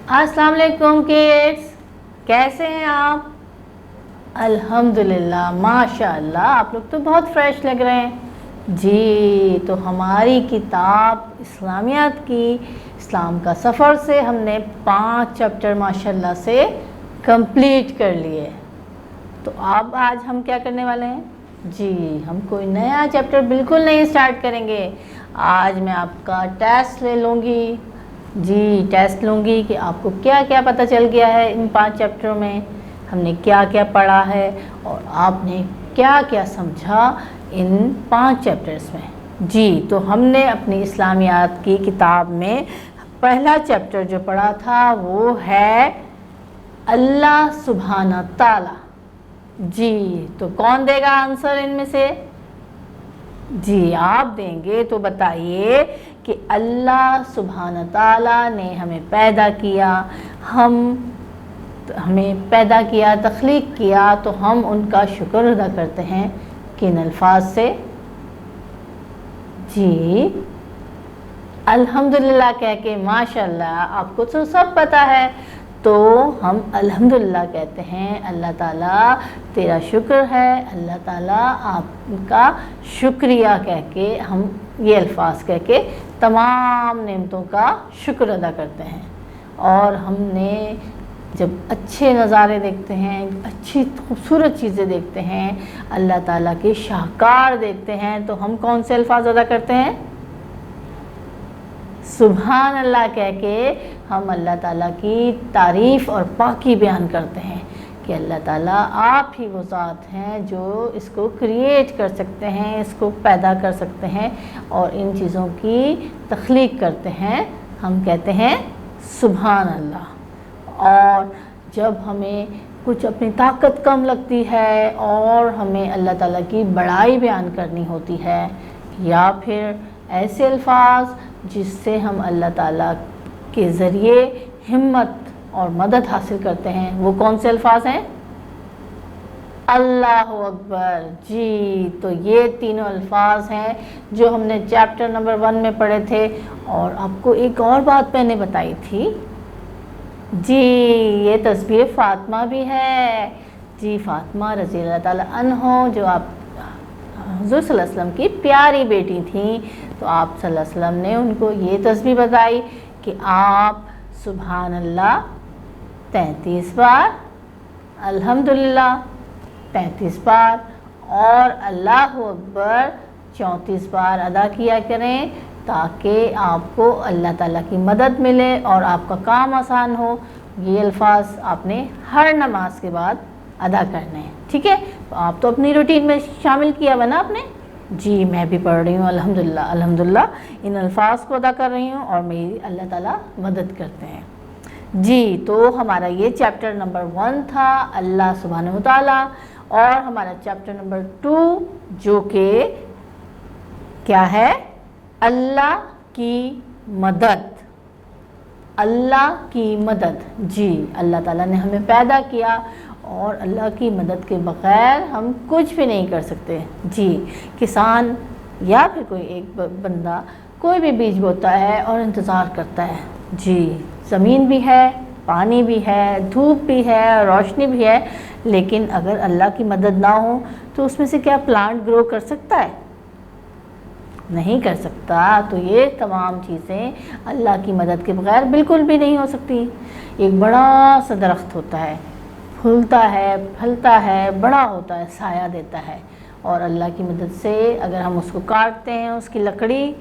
अस्सलाम वालेकुम किड्स, कैसे हैं आप? अल्हम्दुलिल्लाह, माशाअल्लाह, आप लोग तो बहुत फ्रेश लग रहे हैं जी। तो हमारी किताब इस्लामियात की इस्लाम का सफ़र से हमने 5 चैप्टर माशाअल्लाह से कंप्लीट कर लिए। तो अब आज हम क्या करने वाले हैं जी, हम कोई नया चैप्टर बिल्कुल नहीं स्टार्ट करेंगे। आज मैं आपका टेस्ट ले लूँगी जी, टेस्ट लूँगी कि आपको क्या क्या पता चल गया है इन 5 चैप्टरों में, हमने क्या क्या पढ़ा है और आपने क्या क्या समझा इन 5 चैप्टर्स में जी। तो हमने अपनी इस्लामियात की किताब में पहला चैप्टर जो पढ़ा था वो है अल्लाह सुब्हाना ताला जी। तो कौन देगा आंसर इनमें से जी? आप देंगे। तो बताइए कि अल्लाह सुब्हाना ताला ने हमें पैदा किया, हमें पैदा किया, तख्लीक किया, तो हम उनका शुक्र अदा करते हैं किन अल्फाज से जी? अल्हम्दुलिल्लाह कह के। माशाअल्लाह, आपको तो सब पता है। तो हम अल्हम्दुलिल्लाह कहते हैं, अल्लाह ताला तेरा शुक्र है, अल्लाह ताला आपका शुक्रिया कह के, हम ये अल्फाज कह के तमाम नेमतों का शुक्र अदा करते हैं। और हमने जब अच्छे नज़ारे देखते हैं, अच्छी खूबसूरत चीज़ें देखते हैं, अल्लाह ताला के शाहकार देखते हैं, तो हम कौन से अल्फाज अदा करते हैं? सुभान अल्लाह कह के हम अल्लाह ताला की तारीफ़ और पाकी बयान करते हैं कि अल्लाह ताला आप ही वो ज़ात हैं जो इसको क्रिएट कर सकते हैं, इसको पैदा कर सकते हैं और इन चीज़ों की तख्लीक करते हैं। हम कहते हैं सुभान अल्लाह। और जब हमें कुछ अपनी ताकत कम लगती है और हमें अल्लाह ताला की बड़ाई बयान करनी होती है, या फिर ऐसे अल्फाज जिससे हम अल्लाह ताला के ज़रिए हिम्मत और मदद हासिल करते हैं, वो कौन से अल्फाज हैं? अल्लाहु अकबर जी। तो ये तीनों अल्फाज हैं जो हमने चैप्टर नंबर 1 में पढ़े थे। और आपको एक और बात मैंने बताई थी जी, ये तस्बीह फ़ातिमा भी है जी। फ़ातिमा रज़ी अल्लाह ताला अन्हा, जो आप हुज़ूर सल्लल्लाहु अलैहि वसल्लम की प्यारी बेटी थी, तो आप सल्लल्लाहु अलैहि वसल्लम ने उनको ये तस्बीह बताई कि आप सुभान अल्लाह 33 बार, अल्हम्दुलिल्लाह 33 बार और अल्लाहु अकबर 34 बार अदा किया करें, ताकि आपको अल्लाह ताला की मदद मिले और आपका काम आसान हो। ये अल्फाज आपने हर नमाज के बाद अदा करने हैं, ठीक है? तो आप तो अपनी रूटीन में शामिल किया हुआ ना आपने जी। मैं भी पढ़ रही हूँ अल्हम्दुलिल्लाह, अल्हम्दुलिल्लाह इन अल्फाज को अदा कर रही हूँ और मेरी अल्लाह ताला मदद करते हैं जी। तो हमारा ये चैप्टर नंबर 1 था अल्लाह सुब्हानहू ताला। और हमारा चैप्टर नंबर 2 जो कि क्या है? अल्लाह की मदद। अल्लाह की मदद जी। अल्लाह ताला ने हमें पैदा किया और अल्लाह की मदद के बग़ैर हम कुछ भी नहीं कर सकते जी। किसान या फिर कोई एक बंदा कोई भी बीज बोता है और इंतज़ार करता है जी। ज़मीन भी है, पानी भी है, धूप भी है, रोशनी भी है, लेकिन अगर अल्लाह की मदद ना हो तो उसमें से क्या प्लांट ग्रो कर सकता है? नहीं कर सकता। तो ये तमाम चीज़ें अल्लाह की मदद के बग़ैर बिल्कुल भी नहीं हो सकती। एक बड़ा सा दरख्त होता है, फूलता है, फलता है, बड़ा होता है, साया देता है, और अल्लाह की मदद से अगर हम उसको काटते हैं, उसकी लकड़ी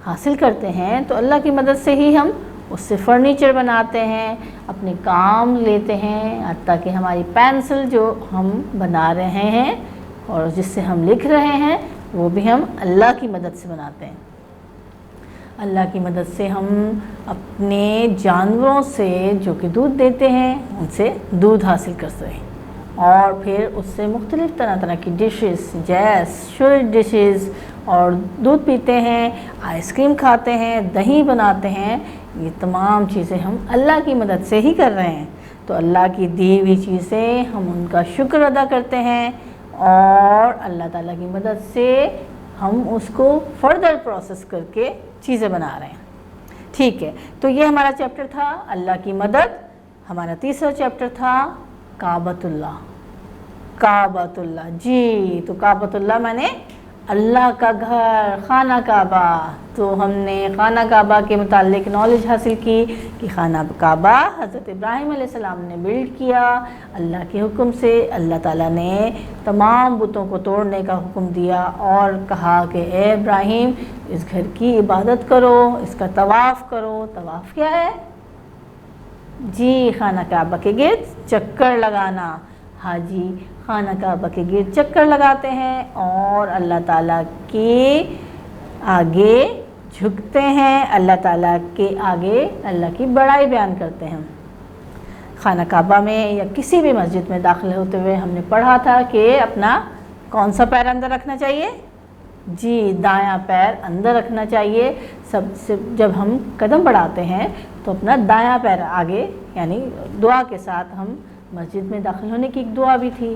हासिल करते हैं, तो अल्लाह की मदद से ही हम उससे फर्नीचर बनाते हैं, अपने काम लेते हैं, हत्ता कि हमारी पेंसिल जो हम बना रहे हैं और जिससे हम लिख रहे हैं, वो भी हम अल्लाह की मदद से बनाते हैं। अल्लाह की मदद से हम अपने जानवरों से जो कि दूध देते हैं, उनसे दूध हासिल करते हैं और फिर उससे मुख्तलिफ़ तरह तरह की डिशेस, जैस शुगर डिशेस, और दूध पीते हैं, आइसक्रीम खाते हैं, दही बनाते हैं। ये तमाम चीज़ें हम अल्लाह की मदद से ही कर रहे हैं। तो अल्लाह की दी हुई चीज़ें हम उनका शुक्र अदा करते हैं और अल्लाह ताला की मदद से हम उसको फर्दर प्रोसेस करके चीज़ें बना रहे हैं। ٹھیک ہے، تو یہ ہمارا چیپٹر تھا اللہ کی مدد. ہمارا تیسرا چیپٹر تھا کعبۃ اللہ. کعبۃ اللہ، جی تو کعبۃ اللہ میں نے اللہ کا گھر، خانہ کعبہ. تو ہم نے خانہ کعبہ کے متعلق نالج حاصل کی کہ خانہ کعبہ حضرت ابراہیم علیہ السلام نے بلڈ کیا اللہ کے حکم سے. اللہ تعالیٰ نے تمام بتوں کو توڑنے کا حکم دیا اور کہا کہ اے ابراہیم اس گھر کی عبادت کرو، اس کا طواف کرو. طواف کیا ہے؟ جی خانہ کعبہ کے گرد چکر لگانا. حاجی خانہ کعبہ کے گرد چکر لگاتے ہیں اور اللہ تعالیٰ کے آگے جھکتے ہیں، اللہ تعالیٰ کے آگے اللہ کی بڑائی بیان کرتے ہیں. خانہ کعبہ میں یا کسی بھی مسجد میں داخل ہوتے ہوئے ہم نے پڑھا تھا کہ اپنا کون سا پیر اندر رکھنا چاہیے؟ جی دایاں پیر اندر رکھنا چاہیے. سب سے جب ہم قدم بڑھاتے ہیں تو اپنا دایاں پیر آگے، یعنی دعا کے ساتھ ہم مسجد میں داخل ہونے کی ایک دعا بھی تھی،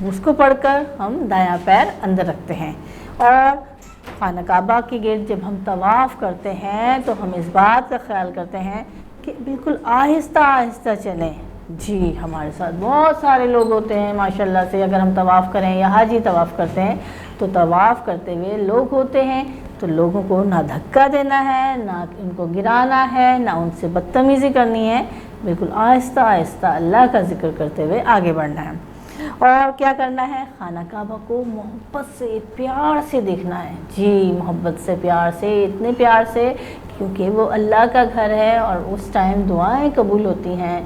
اس کو پڑھ کر ہم دایاں پیر اندر رکھتے ہیں. اور خانہ کعبہ کے گرد جب ہم طواف کرتے ہیں تو ہم اس بات کا خیال کرتے ہیں کہ بالکل آہستہ آہستہ چلیں. جی ہمارے ساتھ بہت سارے لوگ ہوتے ہیں ماشاءاللہ سے. اگر ہم طواف کریں یا حاجی طواف کرتے ہیں تو طواف کرتے ہوئے لوگ ہوتے ہیں، تو لوگوں کو نہ دھکا دینا ہے، نہ ان کو گرانا ہے، نہ ان سے بدتمیزی کرنی ہے. بالکل آہستہ آہستہ اللہ کا ذکر کرتے ہوئے آگے بڑھنا ہے. اور کیا کرنا ہے؟ خانہ کعبہ کو محبت سے، پیار سے دیکھنا ہے. جی محبت سے، پیار سے، اتنے پیار سے کیونکہ وہ اللہ کا گھر ہے اور اس ٹائم دعائیں قبول ہوتی ہیں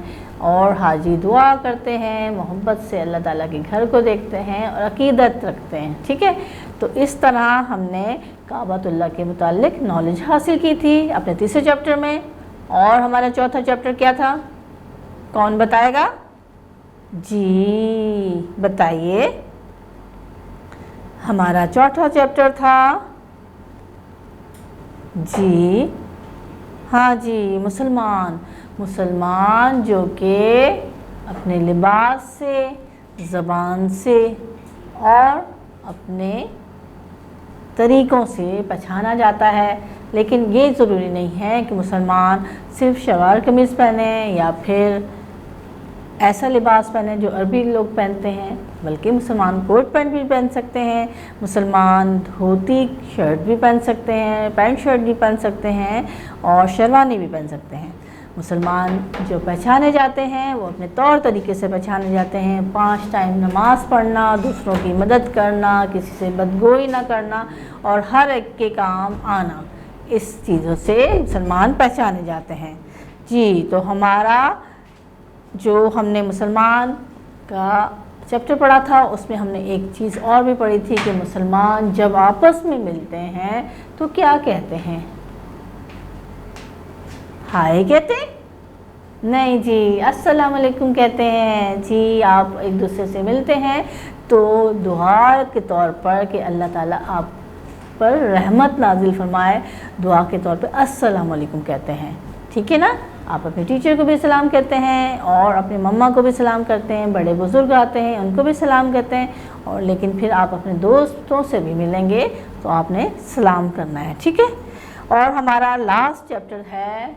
اور حاجی دعا کرتے ہیں، محبت سے اللہ تعالیٰ کے گھر کو دیکھتے ہیں اور عقیدت رکھتے ہیں. ٹھیک ہے، تو اس طرح ہم نے کعبۃ اللہ کے متعلق نالج حاصل کی تھی اپنے تیسرے چیپٹر میں. اور ہمارا چوتھا چیپٹر کیا تھا؟ کون بتائے گا؟ جی بتائیے. ہمارا چوتھا چیپٹر تھا جی ہاں جی مسلمان جو کہ اپنے لباس سے، زبان سے اور اپنے طریقوں سے پہچانا جاتا ہے. لیکن یہ ضروری نہیں ہے کہ مسلمان صرف شلوار قمیض پہنے یا پھر ایسا لباس پہنے جو عربی لوگ پہنتے ہیں، بلکہ مسلمان کوٹ پینٹ بھی پہن سکتے ہیں، مسلمان دھوتی شرٹ بھی پہن سکتے ہیں، پینٹ شرٹ بھی پہن سکتے ہیں اور شیروانی بھی پہن سکتے ہیں. مسلمان جو پہچانے جاتے ہیں وہ اپنے طور طریقے سے پہچانے جاتے ہیں. 5 ٹائم نماز پڑھنا، دوسروں کی مدد کرنا، کسی سے بدگوئی نہ کرنا اور ہر ایک کے کام آنا، اس چیزوں سے مسلمان پہچانے جاتے ہیں. جی تو ہمارا جو ہم نے مسلمان کا چیپٹر پڑھا تھا اس میں ہم نے ایک چیز اور بھی پڑھی تھی کہ مسلمان جب آپس میں ملتے ہیں تو کیا کہتے ہیں؟ ہائے کہتے ہیں؟ نہیں جی السلام علیکم کہتے ہیں. جی آپ ایک دوسرے سے ملتے ہیں تو دعا کے طور پر کہ اللہ تعالیٰ آپ پر رحمت نازل فرمائے، دعا کے طور پہ السلام علیکم کہتے ہیں. ٹھیک ہے نا؟ آپ اپنے ٹیچر کو بھی سلام کہتے ہیں اور اپنے مما کو بھی سلام کرتے ہیں، بڑے بزرگ آتے ہیں ان کو بھی سلام کہتے ہیں. اور لیکن پھر آپ اپنے دوستوں سے بھی ملیں گے تو آپ نے سلام کرنا ہے. ٹھیک ہے. اور ہمارا لاسٹ چیپٹر ہے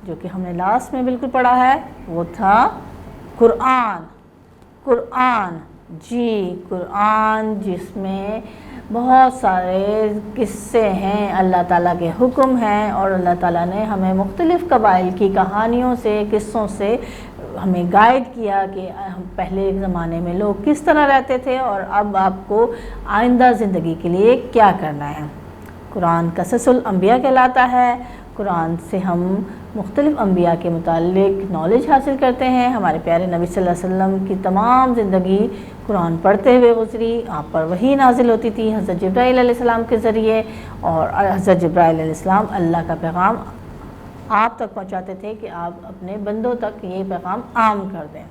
جو کہ ہم نے لاسٹ میں بالکل پڑھا ہے، وہ تھا قرآن. جی قرآن، جس میں بہت سارے قصے ہیں، اللہ تعالیٰ کے حکم ہیں اور اللہ تعالیٰ نے ہمیں مختلف قبائل کی کہانیوں سے، قصوں سے ہمیں گائیڈ کیا کہ ہم پہلے زمانے میں لوگ کس طرح رہتے تھے اور اب آپ کو آئندہ زندگی کے لیے کیا کرنا ہے. قرآن قصص الانبیاء کہلاتا ہے. قرآن سے ہم مختلف انبیاء کے متعلق نالج حاصل کرتے ہیں. ہمارے پیارے نبی صلی اللہ علیہ وسلم کی تمام زندگی قرآن پڑھتے ہوئے گزری. آپ پر وحی نازل ہوتی تھی حضرت جبرائیل علیہ السلام کے ذریعے، اور حضرت جبرائیل علیہ السلام اللہ کا پیغام آپ تک پہنچاتے تھے کہ آپ اپنے بندوں تک یہ پیغام عام کر دیں.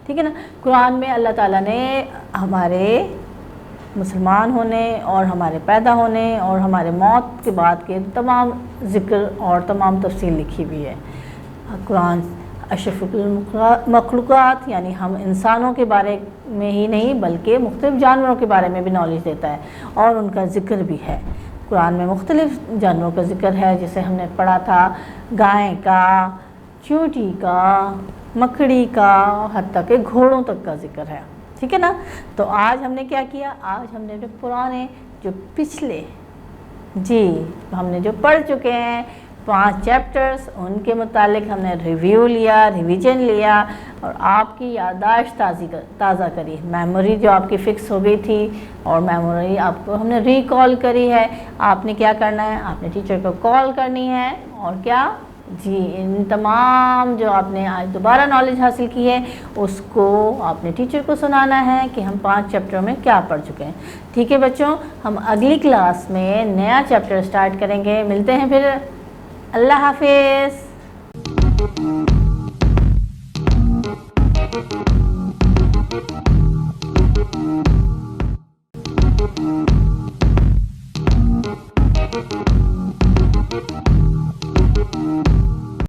ٹھیک ہے نا؟ قرآن میں اللہ تعالیٰ نے ہمارے مسلمان ہونے اور ہمارے پیدا ہونے اور ہمارے موت کے بعد کے تمام ذکر اور تمام تفصیل لکھی ہوئی ہے. قرآن اشرف المخلوقات یعنی ہم انسانوں کے بارے میں ہی نہیں بلکہ مختلف جانوروں کے بارے میں بھی نالج دیتا ہے اور ان کا ذکر بھی ہے. कुरान में मुख्तलिफ जानवरों का ज़िक्र है, जैसे हमने पढ़ा था गाय का, चींटी का, मकड़ी का, हत्ता के घोड़ों तक का ज़िक्र है, ठीक है ना। तो आज हमने क्या किया, आज हमने अपने पुराने जो पिछले हमने जो पढ़ चुके हैं 5 चैप्टर्स, उनके मुतालिक हमने रिव्यू लिया, रिवीजन लिया और आपकी याददाश्त ताज़ा करी, मेमोरी जो आपकी फ़िक्स हो गई थी और मेमोरी आपको हमने रिकॉल करी है। आपने क्या करना है, आपने टीचर को कॉल करनी है और क्या इन तमाम जो आपने आज दोबारा नॉलेज हासिल की है उसको आपने टीचर को सुनाना है कि हम 5 चैप्टर में क्या पढ़ चुके हैं। ठीक है बच्चों, हम अगली क्लास में नया चैप्टर स्टार्ट करेंगे। मिलते हैं फिर। अल्लाह हाफिज़।